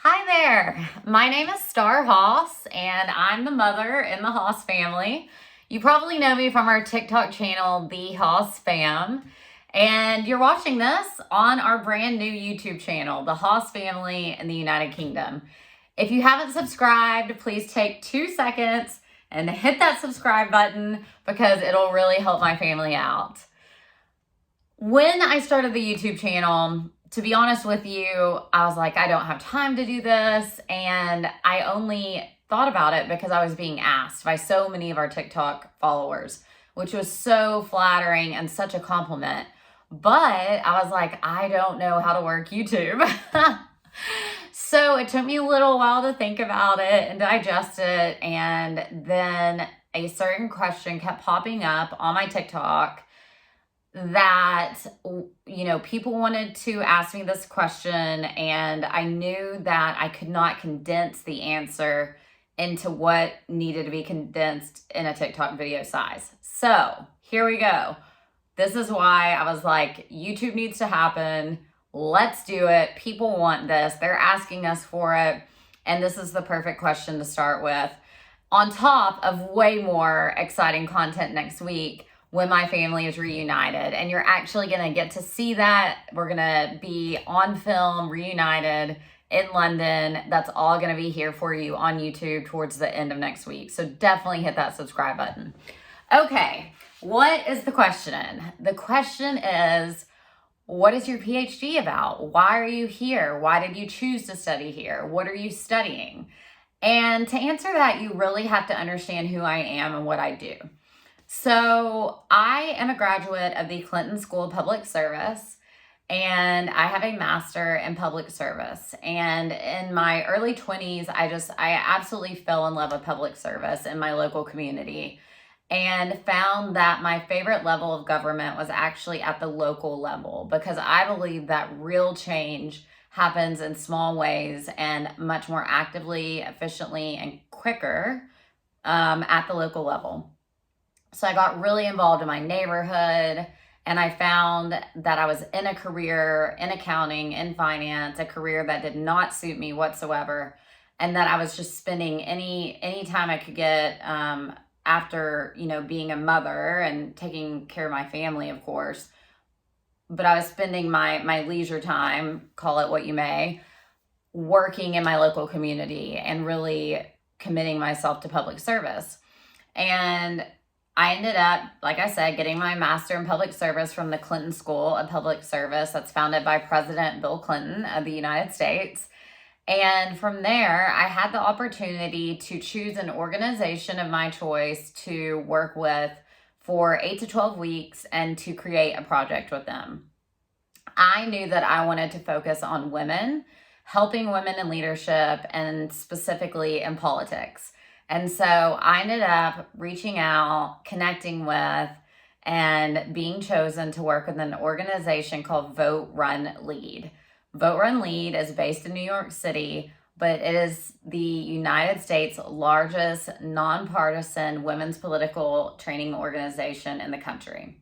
Hi there. My name is Star Haas, and I'm the mother in the Haas family. You probably know me from our TikTok channel, The Haas Fam. And you're watching this on our brand new YouTube channel, The Haas Family in the United Kingdom. If you haven't subscribed, please take 2 seconds and hit that subscribe button because it'll really help my family out. When I started the YouTube channel, to be honest with you, I was like, I don't have time to do this. And I only thought about it because I was being asked by so many of our TikTok followers, which was so flattering and such a compliment. But I was like, I don't know how to work YouTube. So it took me a little while to think about it and digest it. And then a certain question kept popping up on my TikTok that, people wanted to ask me this question, and I knew that I could not condense the answer into what needed to be condensed in a TikTok video size. So here we go. This is why I was like, YouTube needs to happen. Let's do it. People want this. They're asking us for it. And this is the perfect question to start with. On top of way more exciting content next week when my family is reunited. And you're actually going to get to see that. We're going to be on film, reunited in London. That's all going to be here for you on YouTube towards the end of next week. So definitely hit that subscribe button. Okay, what is the question? The question is, what is your PhD about? Why are you here? Why did you choose to study here? What are you studying? And to answer that, you really have to understand who I am and what I do. So I am a graduate of the Clinton School of Public Service, and I have a master in public service. And in my early 20s, I absolutely fell in love with public service in my local community and found that my favorite level of government was actually at the local level, because I believe that real change happens in small ways and much more actively, efficiently, and quicker at the local level. So I got really involved in my neighborhood, and I found that I was in a career in accounting, in finance, a career that did not suit me whatsoever, and that I was just spending any time I could get after, being a mother and taking care of my family, of course. But I was spending my leisure time, call it what you may, working in my local community and really committing myself to public service. And I ended up, like I said, getting my master in public service from the Clinton School of Public Service that's founded by President Bill Clinton of the United States. And from there, I had the opportunity to choose an organization of my choice to work with for 8 to 12 weeks and to create a project with them. I knew that I wanted to focus on women, helping women in leadership, and specifically in politics. And so I ended up reaching out, connecting with, and being chosen to work with an organization called Vote, Run, Lead. Vote, Run, Lead is based in New York City, but it is the United States' largest nonpartisan women's political training organization in the country.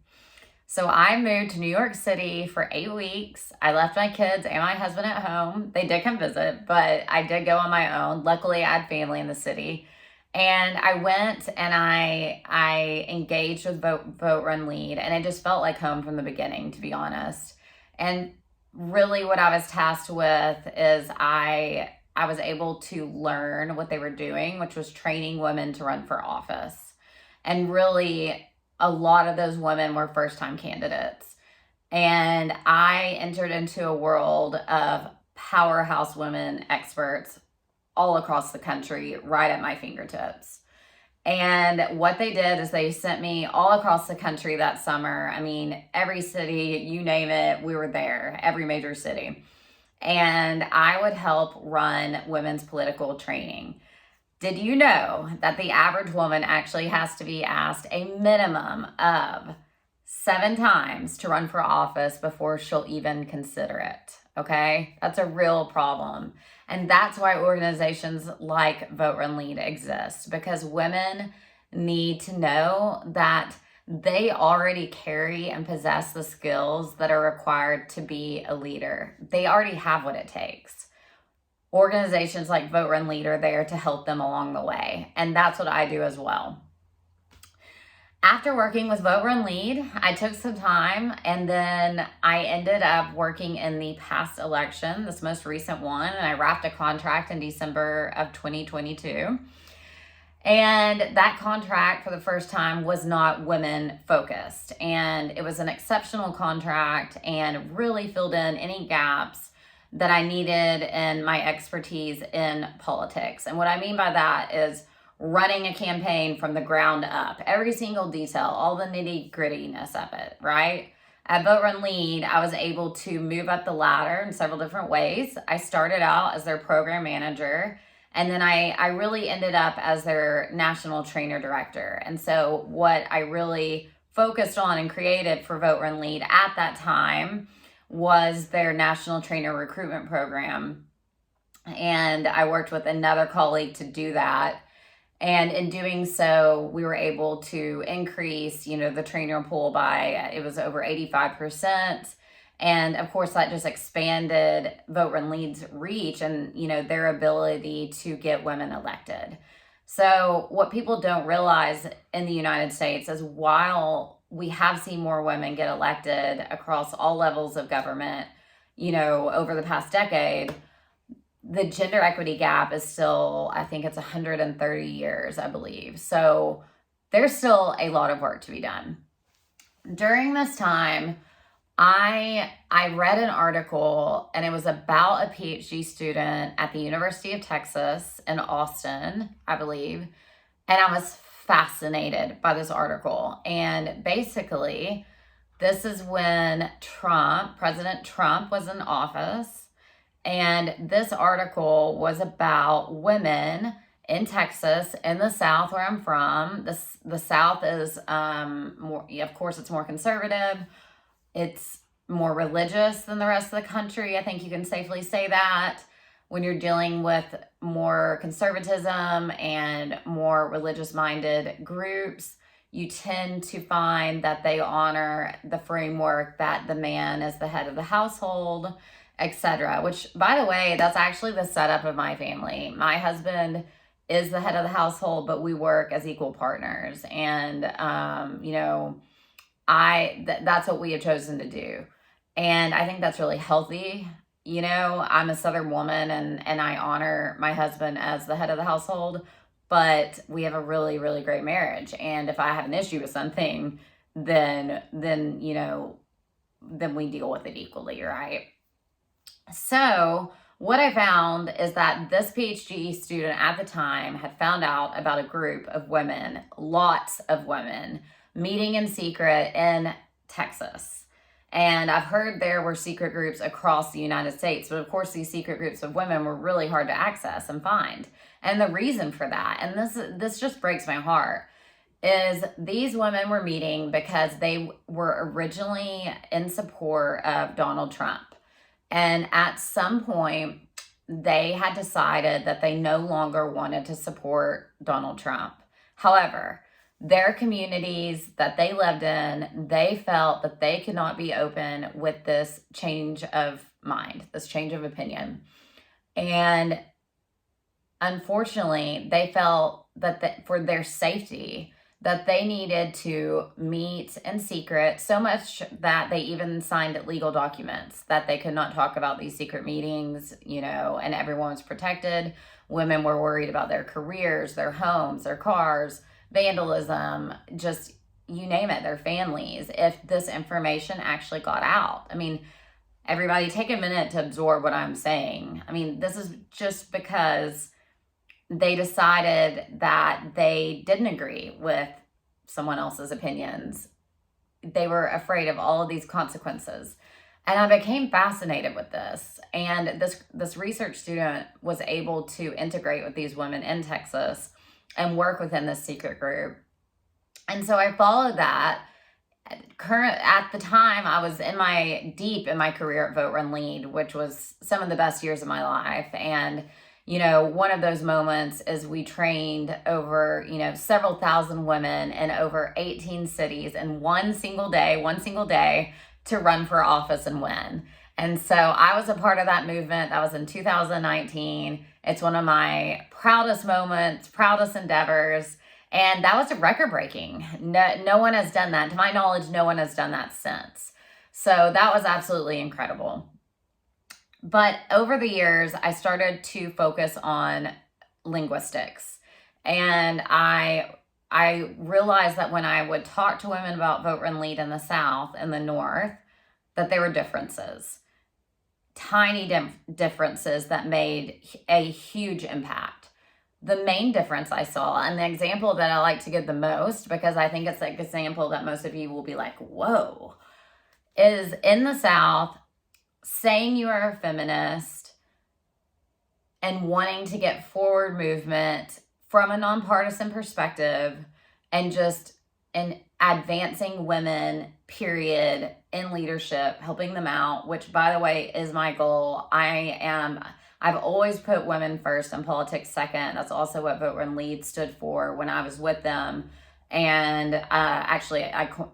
So I moved to New York City for 8 weeks. I left my kids and my husband at home. They did come visit, but I did go on my own. Luckily, I had family in the city. And I went and I engaged with Vote, Run, Lead, and it just felt like home from the beginning, to be honest. And really what I was tasked with is I was able to learn what they were doing, which was training women to run for office. And really, a lot of those women were first-time candidates. And I entered into a world of powerhouse women experts all across the country, right at my fingertips. And what they did is they sent me all across the country that summer. I mean, every city, you name it, we were there, every major city. And I would help run women's political training. Did you know that the average woman actually has to be asked a minimum of 7 times to run for office before she'll even consider it? Okay, that's a real problem. And that's why organizations like Vote, Run, Lead exist, because women need to know that they already carry and possess the skills that are required to be a leader. They already have what it takes. organizations like Vote Run Lead are there to help them along the way. And that's what I do as well. After working with Vote Run Lead, I took some time, and then I ended up working in the past election, this most recent one, and I wrapped a contract in December of 2022. And that contract for the first time was not women focused, and it was an exceptional contract and really filled in any gaps that I needed in my expertise in politics. And what I mean by that is running a campaign from the ground up, every single detail, all the nitty grittiness of it, right? At Vote Run Lead, I was able to move up the ladder in several different ways. I started out as their program manager, and then I really ended up as their national trainer director. And so what I really focused on and created for Vote Run Lead at that time was their national trainer recruitment program. And I worked with another colleague to do that. And in doing so, we were able to increase, the trainer pool by, it was over 85%. And of course, that just expanded Vote Run Lead's reach and, their ability to get women elected. So what people don't realize in the United States is while we have seen more women get elected across all levels of government, over the past decade, the gender equity gap is still, I think it's 130 years, I believe. So there's still a lot of work to be done. During this time, I read an article, and it was about a Ph.D. student at the University of Texas in Austin, I believe. And I was fascinated by this article. And basically, this is when President Trump was in office. And this article was about women in Texas, in the South where I'm from. The South is, more, of course, it's more conservative. It's more religious than the rest of the country. I think you can safely say that. When you're dealing with more conservatism and more religious-minded groups, you tend to find that they honor the framework that the man is the head of the household, etc. Which, by the way, that's actually the setup of my family. My husband is the head of the household, but we work as equal partners. And, that's what we have chosen to do. And I think that's really healthy. I'm a Southern woman, and I honor my husband as the head of the household, but we have a really, really great marriage. And if I have an issue with something, then we deal with it equally, right? So what I found is that this PhD student at the time had found out about a group of women, lots of women, meeting in secret in Texas. And I've heard there were secret groups across the United States, but of course these secret groups of women were really hard to access and find. And the reason for that, and this just breaks my heart, is these women were meeting because they were originally in support of Donald Trump. And at some point, they had decided that they no longer wanted to support Donald Trump. However, their communities that they lived in, they felt that they could not be open with this change of mind, this change of opinion. And unfortunately, they felt that for their safety, that they needed to meet in secret, so much that they even signed legal documents that they could not talk about these secret meetings, and everyone was protected. Women were worried about their careers, their homes, their cars, vandalism, just you name it, their families, if this information actually got out. I mean, everybody take a minute to absorb what I'm saying. I mean, this is just because they decided that they didn't agree with someone else's opinions. They were afraid of all of these consequences. And I became fascinated with this. And this research student was able to integrate with these women in Texas and work within this secret group. And so I followed that. At the time, I was deep in my career at Vote Run Lead, which was some of the best years of my life. And one of those moments is we trained over, several thousand women in over 18 cities in one single day to run for office and win. And so I was a part of that movement. That was in 2019. It's one of my proudest moments, proudest endeavors. And that was record breaking. No one has done that. To my knowledge, no one has done that since. So that was absolutely incredible. But over the years, I started to focus on linguistics. And I realized that when I would talk to women about vote, run, lead in the South and the North, that there were differences, tiny differences that made a huge impact. The main difference I saw, and the example that I like to give the most, because I think it's like an example that most of you will be like, whoa, is in the South, saying you are a feminist and wanting to get forward movement from a nonpartisan perspective and just in advancing women, period, in leadership, helping them out, which, by the way, is my goal. I've always put women first and politics second. That's also what Vote, Run, Lead stood for when I was with them. And actually,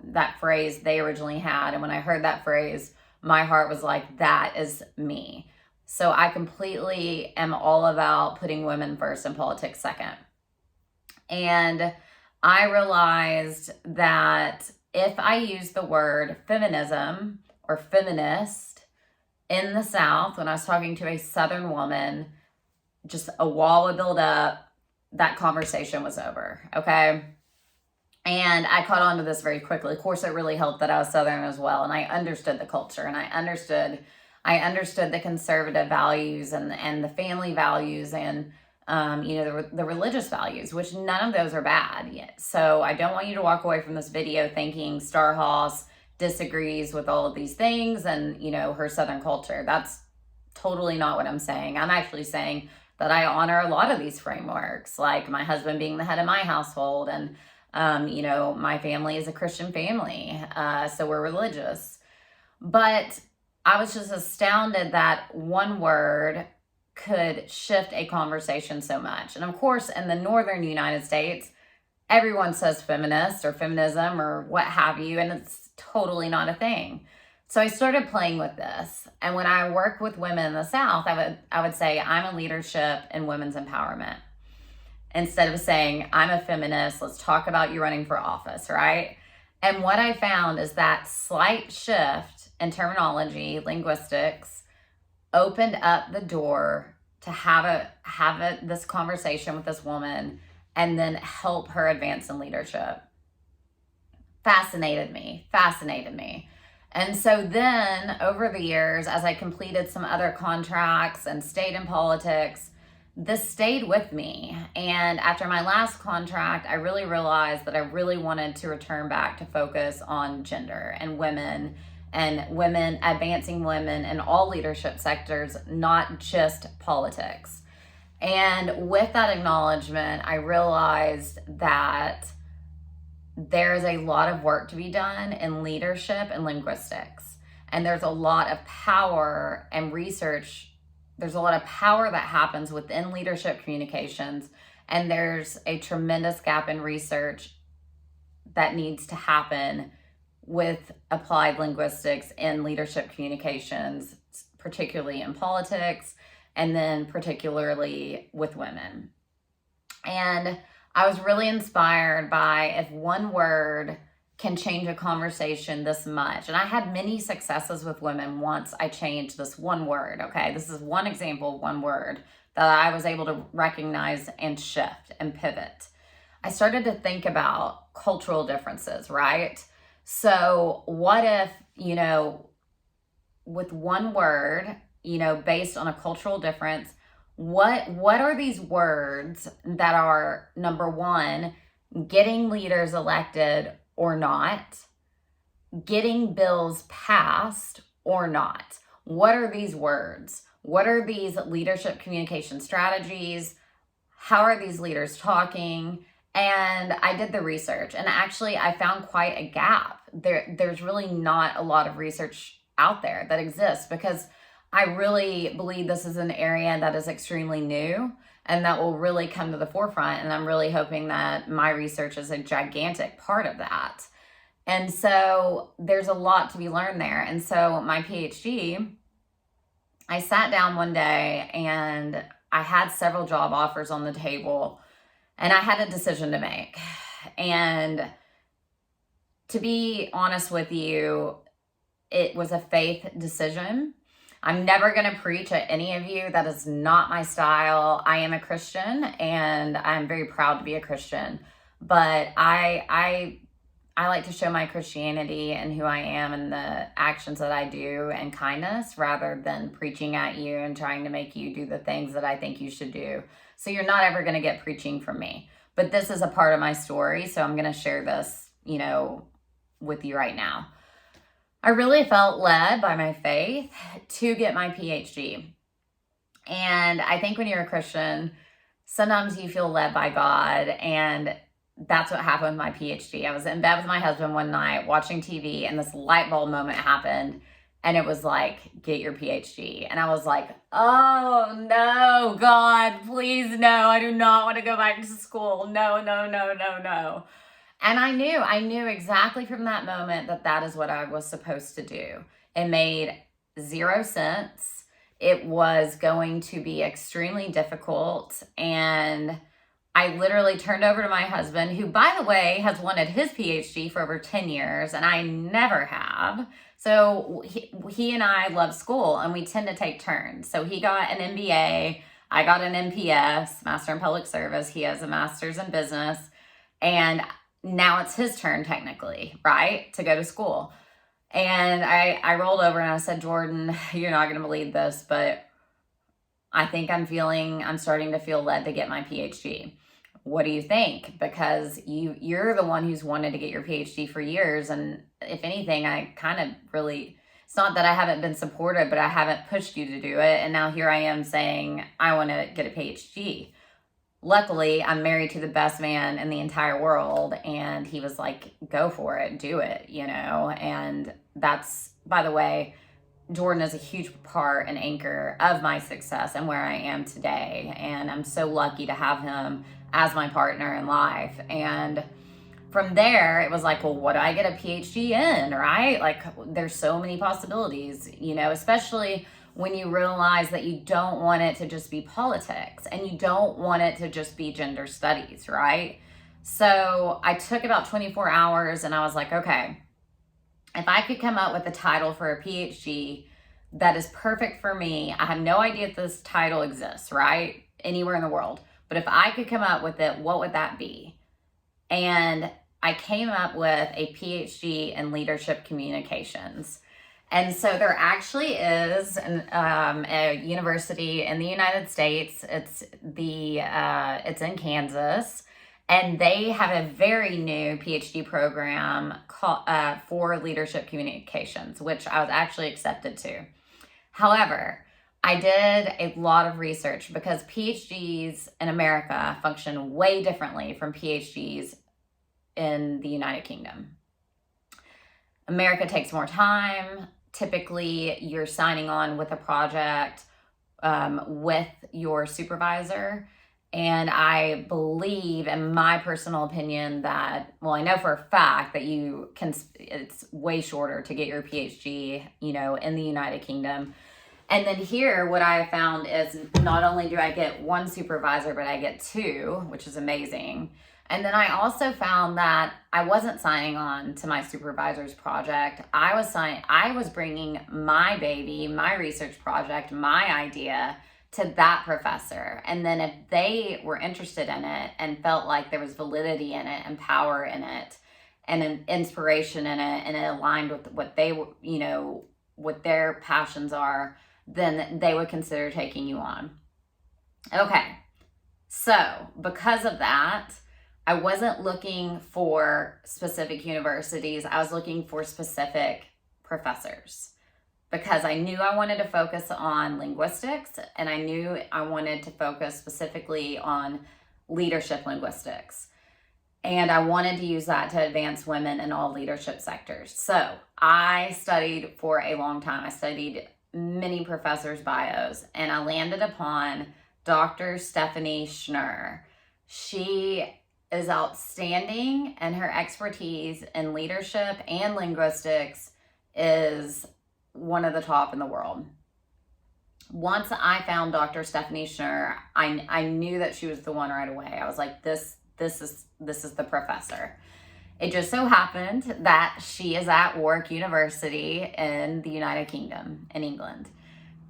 that phrase they originally had. And when I heard that phrase, my heart was like, that is me. So I completely am all about putting women first and politics second. And I realized that if I use the word feminism or feminist in the South, when I was talking to a Southern woman, just a wall would build up, that conversation was over, okay? And I caught on to this very quickly. Of course, it really helped that I was Southern as well, and I understood the culture, and I understood the conservative values and the family values and the religious values, which none of those are bad yet. So I don't want you to walk away from this video thinking Star Haas disagrees with all of these things and, her Southern culture. That's totally not what I'm saying. I'm actually saying that I honor a lot of these frameworks, like my husband being the head of my household, and my family is a Christian family, so we're religious. But I was just astounded that one word could shift a conversation so much. And of course, in the northern United States, everyone says feminist or feminism or what have you, and it's totally not a thing. So I started playing with this. And when I work with women in the South, I would say I'm a leadership in women's empowerment. Instead of saying, I'm a feminist, let's talk about you running for office, right? And what I found is that slight shift in terminology, linguistics, opened up the door to have this conversation with this woman and then help her advance in leadership. Fascinated me. And so then over the years, as I completed some other contracts and stayed in politics, this stayed with me. And after my last contract, I really realized that I really wanted to return back to focus on gender and women, advancing women in all leadership sectors, not just politics. And with that acknowledgement, I realized that there's a lot of work to be done in leadership and linguistics. And there's a lot of power and research. There's a lot of power that happens within leadership communications, and there's a tremendous gap in research that needs to happen with applied linguistics in leadership communications, particularly in politics, and then particularly with women. And I was really inspired by if one word can change a conversation this much. And I had many successes with women once I changed this one word, okay? This is one example of one word that I was able to recognize and shift and pivot. I started to think about cultural differences, right? So what if, with one word, based on a cultural difference, what are these words that are, number one, getting leaders elected or not, getting bills passed or not? What are these words? What are these leadership communication strategies? How are these leaders talking? And I did the research, and actually I found quite a gap. There's really not a lot of research out there that exists, because I really believe this is an area that is extremely new and that will really come to the forefront. And I'm really hoping that my research is a gigantic part of that. And so there's a lot to be learned there. And so my Ph.D. I sat down one day and I had several job offers on the table and I had a decision to make. And to be honest with you, it was a faith decision. I'm never going to preach at any of you. That is not my style. I am a Christian and I'm very proud to be a Christian. But I like to show my Christianity and who I am and the actions that I do and kindness rather than preaching at you and trying to make you do the things that I think you should do. So you're not ever going to get preaching from me. But this is a part of my story, so I'm going to share this, with you right now. I really felt led by my faith to get my PhD. And I think when you're a Christian, sometimes you feel led by God, and that's what happened with my PhD. I was in bed with my husband one night watching TV, and this light bulb moment happened, and it was like, get your PhD. And I was like, oh no, God, please no, I do not want to go back to school. No. And I knew exactly from that moment that is what I was supposed to do. It made 0 sense. It was going to be extremely difficult. And I literally turned over to my husband, who, by the way, has wanted his PhD for over 10 years, and I never have. So he and I love school, and we tend to take turns. So he got an MBA. I got an MPS, Master in Public Service. He has a master's in business. And now it's his turn, technically, right, to go to school. And I rolled over and I said, Jordan, you're not going to believe this, but I think I'm starting to feel led to get my PhD. What do you think? Because you're the one who's wanted to get your PhD for years. And if anything, I kind of really, it's not that I haven't been supportive, but I haven't pushed you to do it. And now here I am saying, I want to get a PhD. Luckily, I'm married to the best man in the entire world. And he was like, go for it, do it, And that's, by the way, Jordan is a huge part and anchor of my success and where I am today. And I'm so lucky to have him as my partner in life. And from there, it was like, well, what do I get a PhD in, right? Like, there's so many possibilities, especially when you realize that you don't want it to just be politics and you don't want it to just be gender studies, right? So I took about 24 hours and I was like, okay, if I could come up with a title for a PhD that is perfect for me, I have no idea if this title exists, right? Anywhere in the world. But if I could come up with it, what would that be? And I came up with a PhD in leadership communications. And so there actually is a university in the United States. It's in Kansas. And they have a very new PhD program for leadership communications, which I was actually accepted to. However, I did a lot of research because PhDs in America function way differently from PhDs in the United Kingdom. America takes more time. Typically, you're signing on with a project with your supervisor. And I believe, in my personal opinion, that, I know for a fact that it's way shorter to get your PhD, in the United Kingdom. And then here, what I have found is not only do I get one supervisor, but I get 2, which is amazing. And then I also found that I wasn't signing on to my supervisor's project. I was bringing my baby, my research project, my idea to that professor. And then if they were interested in it and felt like there was validity in it and power in it and an inspiration in it, and it aligned with what they, what their passions are, then they would consider taking you on. Okay. So because of that, I wasn't looking for specific universities. I was looking for specific professors because I knew I wanted to focus on linguistics, and I knew I wanted to focus specifically on leadership linguistics. And I wanted to use that to advance women in all leadership sectors. So I studied for a long time. I studied many professors' bios, and I landed upon Dr. Stephanie Schnurr. She is outstanding, and her expertise in leadership and linguistics is one of the top in the world. once I found Dr. Stephanie Schnurr, I knew that she was the one right away. I was like, this is the professor. It just so happened that she is at Warwick University in the United Kingdom, in England.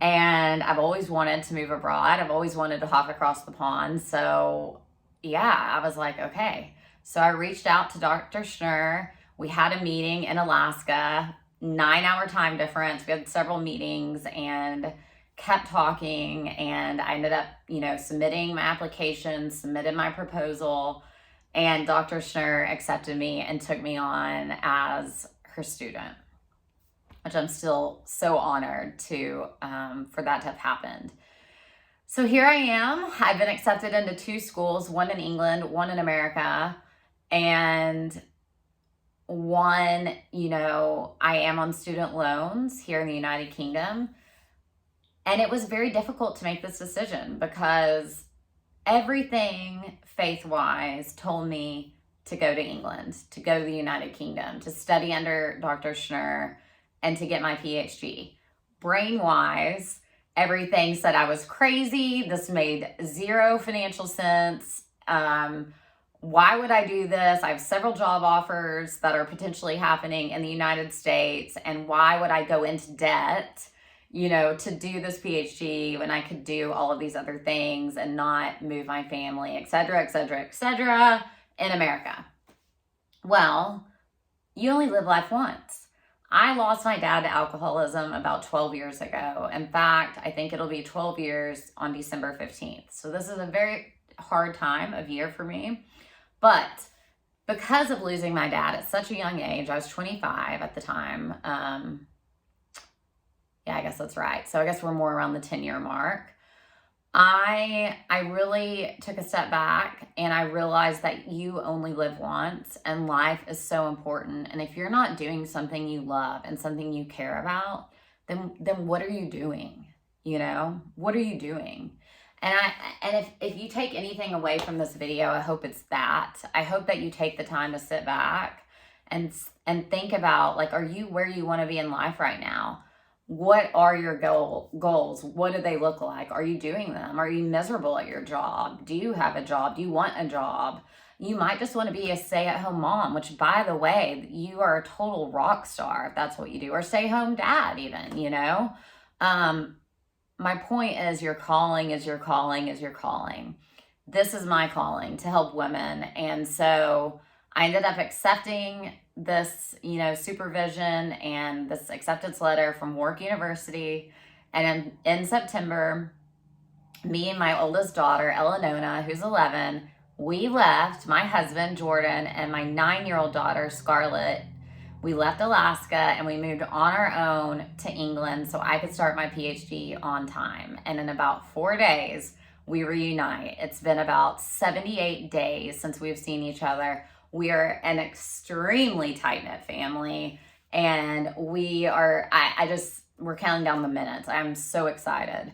And I've always wanted to move abroad. I've always wanted to hop across the pond. So yeah, I was like, okay. So I reached out to Dr. Schnurr. We had a meeting in Alaska, 9-hour time difference. We had several meetings and kept talking. And I ended up, submitting my application, submitted my proposal. And Dr. Schnurr accepted me and took me on as her student, which I'm still so honored to for that to have happened. So here I am. I've been accepted into 2 schools, one in England, one in America, and one, I am on student loans here in the United Kingdom. And it was very difficult to make this decision because everything faith-wise told me to go to England, to go to the United Kingdom, to study under Dr. Schnurr, and to get my Ph.D. Brain-wise, everything said I was crazy. This made zero financial sense. Why would I do this? I have several job offers that are potentially happening in the United States. And why would I go into debt, to do this PhD when I could do all of these other things and not move my family, et cetera, et cetera, et cetera, in America? Well, you only live life once. I lost my dad to alcoholism about 12 years ago. In fact, I think it'll be 12 years on December 15th. So this is a very hard time of year for me. But because of losing my dad at such a young age, I was 25 at the time. Yeah, I guess that's right. So I guess we're more around the 10-year mark. I really took a step back and I realized that you only live once and life is so important. And if you're not doing something you love and something you care about, then what are you doing? What are you doing? And if you take anything away from this video, I hope it's that. I hope that you take the time to sit back and think about, like, are you where you want to be in life right now? What are your goals? What do they look like? Are you doing them? Are you miserable at your job? Do you have a job? Do you want a job? You might just want to be a stay-at-home mom, which, by the way, you are a total rock star if that's what you do, or stay-home dad even, My point is your calling is your calling is your calling. This is my calling, to help women. And so I ended up accepting this, supervision and this acceptance letter from Warwick University. And in September, me and my oldest daughter, Eleonora, who's 11, we left, my husband, Jordan, and my 9-year-old daughter, Scarlett. We left Alaska and we moved on our own to England so I could start my PhD on time. And in about 4 days, we reunite. It's been about 78 days since we've seen each other. We are an extremely tight-knit family, and we're counting down the minutes. I'm so excited.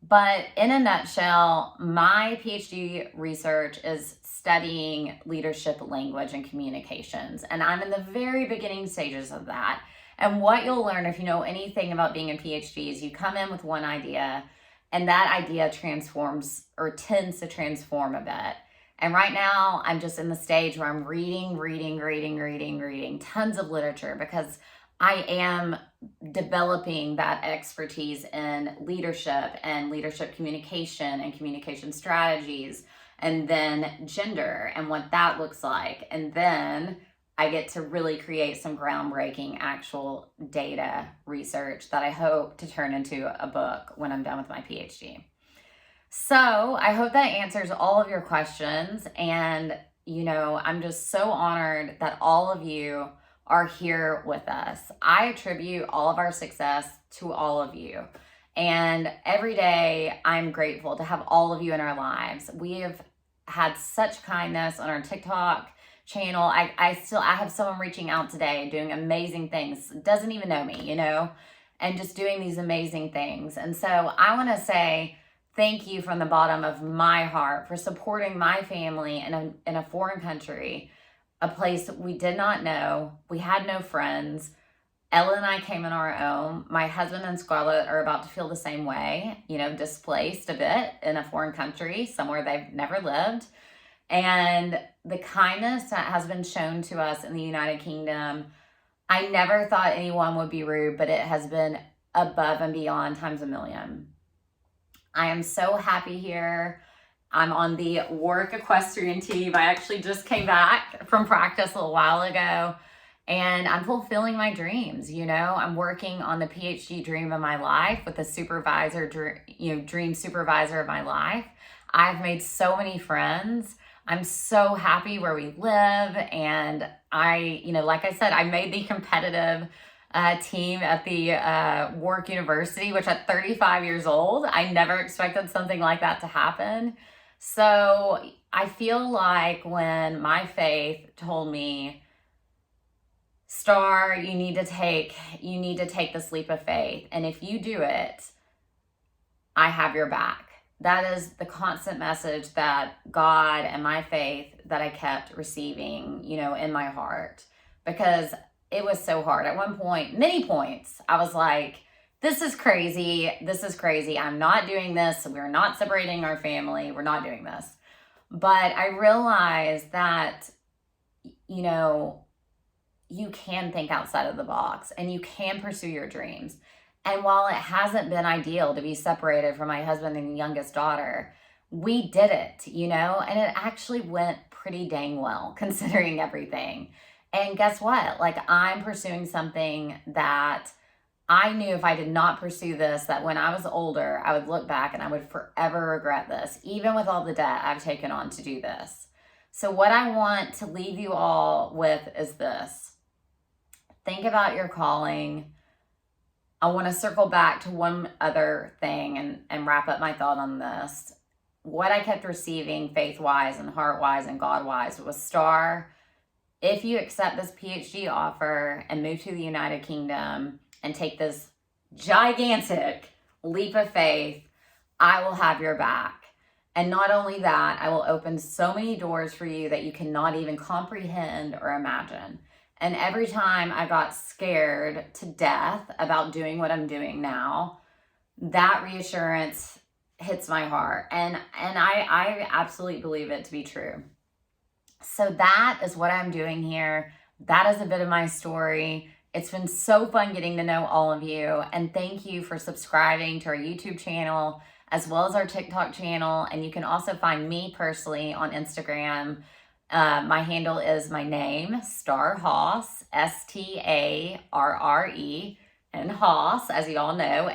But in a nutshell, my PhD research is studying leadership, language, and communications. And I'm in the very beginning stages of that. And what you'll learn if you know anything about being a PhD is you come in with one idea, and that idea transforms or tends to transform a bit. And right now, I'm just in the stage where I'm reading tons of literature because I am developing that expertise in leadership and leadership communication and communication strategies, and then gender and what that looks like. And then I get to really create some groundbreaking actual data research that I hope to turn into a book when I'm done with my PhD. So I hope that answers all of your questions. And, I'm just so honored that all of you are here with us. I attribute all of our success to all of you. And every day I'm grateful to have all of you in our lives. We have had such kindness on our TikTok channel. I have someone reaching out today doing amazing things, doesn't even know me, and just doing these amazing things. And so I want to say thank you from the bottom of my heart for supporting my family in a foreign country, a place we did not know. We had no friends. Ella and I came on our own. My husband and Scarlett are about to feel the same way, displaced a bit in a foreign country, somewhere they've never lived. And the kindness that has been shown to us in the United Kingdom, I never thought anyone would be rude, but it has been above and beyond times a million. I am so happy here. I'm on the Warwick equestrian team. I actually just came back from practice a little while ago, and I'm fulfilling my dreams. I'm working on the Ph.D. dream of my life with the dream supervisor of my life. I've made so many friends. I'm so happy where we live. And like I said, I made the competitive team at the Warwick University, which at 35 years old, I never expected something like that to happen. So I feel like when my faith told me, Star, you need to take this leap of faith. And if you do it, I have your back. That is the constant message that God and my faith that I kept receiving, in my heart, because it was so hard. At one point, many points, I was like, this is crazy. This is crazy. I'm not doing this. We're not separating our family. We're not doing this. But I realized that, you can think outside of the box and you can pursue your dreams. And while it hasn't been ideal to be separated from my husband and youngest daughter, we did it, and it actually went pretty dang well considering everything. And guess what? Like, I'm pursuing something that I knew if I did not pursue this, that when I was older, I would look back and I would forever regret this, even with all the debt I've taken on to do this. So what I want to leave you all with is this. Think about your calling. I want to circle back to one other thing and wrap up my thought on this. What I kept receiving faith-wise and heart-wise and God-wise was, Star, if you accept this PhD offer and move to the United Kingdom and take this gigantic leap of faith, I will have your back. And not only that, I will open so many doors for you that you cannot even comprehend or imagine. And every time I got scared to death about doing what I'm doing now, that reassurance hits my heart. And I absolutely believe it to be true. So that is what I'm doing here. That is a bit of my story. It's been so fun getting to know all of you. And thank you for subscribing to our YouTube channel as well as our TikTok channel. And you can also find me personally on Instagram. My handle is my name, Star Haas, Starre, and Haas, as you all know,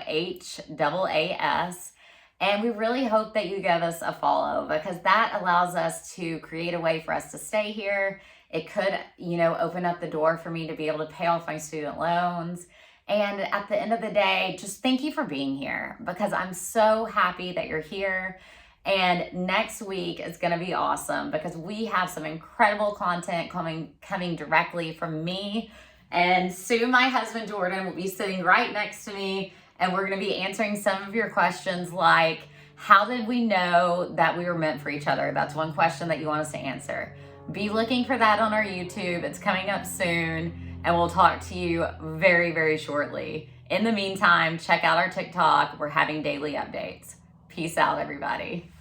Haas. And we really hope that you give us a follow, because that allows us to create a way for us to stay here. It could, open up the door for me to be able to pay off my student loans. And at the end of the day, just thank you for being here, because I'm so happy that you're here. And next week is going to be awesome, because we have some incredible content coming directly from me. And soon my husband Jordan will be sitting right next to me, and we're going to be answering some of your questions like, how did we know that we were meant for each other? That's one question that you want us to answer. Be looking for that on our YouTube. It's coming up soon, and we'll talk to you very, very shortly. In the meantime, check out our TikTok. We're having daily updates. Peace out, everybody.